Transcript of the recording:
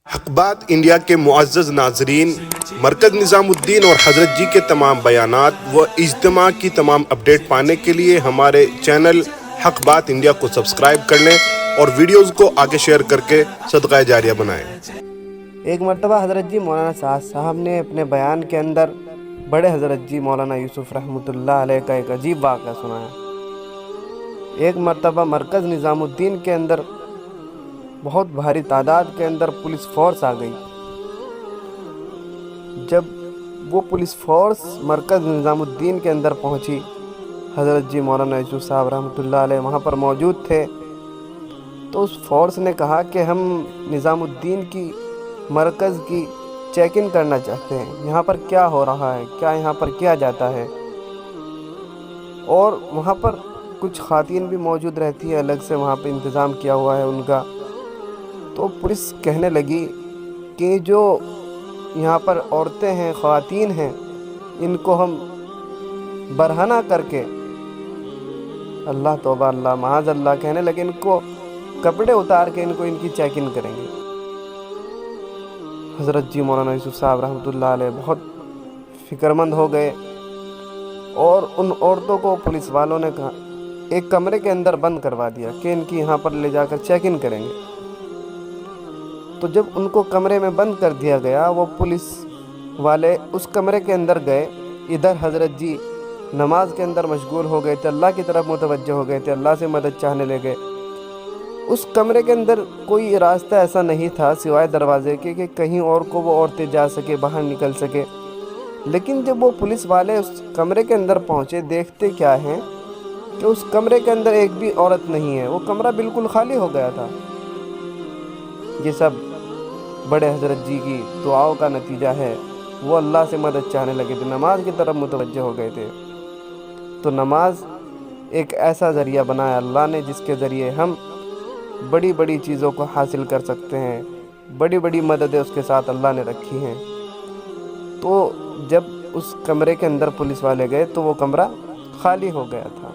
حق بات انڈیا کے معزز ناظرین، مرکز نظام الدین اور حضرت جی کے تمام بیانات و اجتماع کی تمام اپڈیٹ پانے کے لیے ہمارے چینل حق بات انڈیا کو سبسکرائب کر لیں اور ویڈیوز کو آگے شیئر کر کے صدقہ جاریہ بنائیں۔ ایک مرتبہ حضرت جی مولانا سعد صاحب نے اپنے بیان کے اندر بڑے حضرت جی مولانا یوسف رحمۃ اللہ علیہ کا ایک عجیب واقعہ سنایا۔ ایک مرتبہ مرکز نظام الدین کے اندر بہت بھاری تعداد کے اندر پولیس فورس آ گئی۔ جب وہ پولیس فورس مرکز نظام الدین کے اندر پہنچی، حضرت جی مولانا یوسف صاحب رحمۃ اللہ علیہ وہاں پر موجود تھے، تو اس فورس نے کہا کہ ہم نظام الدین کی مرکز کی چیکنگ کرنا چاہتے ہیں، یہاں پر کیا ہو رہا ہے، کیا یہاں پر کیا جاتا ہے۔ اور وہاں پر کچھ خواتین بھی موجود رہتی ہے، الگ سے وہاں پہ انتظام کیا ہوا ہے ان کا۔ تو پولیس کہنے لگی کہ جو یہاں پر عورتیں ہیں، خواتین ہیں، ان کو ہم برہنہ کر کے، اللہ توبہ اللہ معاذ اللہ، کہنے لگے ان کو کپڑے اتار کے ان کی چیکنگ کریں گے۔ حضرت جی مولانا یوسف صاحب رحمۃ اللہ علیہ بہت فکر مند ہو گئے، اور ان عورتوں کو پولیس والوں نے کہا ایک کمرے کے اندر بند کروا دیا کہ ان کی یہاں پر لے جا کر چیکنگ کریں گے۔ تو جب ان کو کمرے میں بند کر دیا گیا، وہ پولیس والے اس کمرے کے اندر گئے، ادھر حضرت جی نماز کے اندر مشغول ہو گئے تھے، اللہ کی طرف متوجہ ہو گئے تھے، اللہ سے مدد چاہنے لگے۔ اس کمرے کے اندر کوئی راستہ ایسا نہیں تھا سوائے دروازے کے کہ کہیں اور کو وہ عورتیں جا سکے، باہر نکل سکے۔ لیکن جب وہ پولیس والے اس کمرے کے اندر پہنچے، دیکھتے کیا ہیں کہ اس کمرے کے اندر ایک بھی عورت نہیں ہے، وہ کمرہ بالکل خالی ہو گیا تھا۔ یہ سب بڑے حضرت جی کی دعاؤں کا نتیجہ ہے، وہ اللہ سے مدد چاہنے لگے تھے، نماز کی طرف متوجہ ہو گئے تھے۔ تو نماز ایک ایسا ذریعہ بنایا اللہ نے جس کے ذریعے ہم بڑی بڑی چیزوں کو حاصل کر سکتے ہیں، بڑی بڑی مددیں اس کے ساتھ اللہ نے رکھی ہیں۔ تو جب اس کمرے کے اندر پولیس والے گئے تو وہ کمرہ خالی ہو گیا تھا۔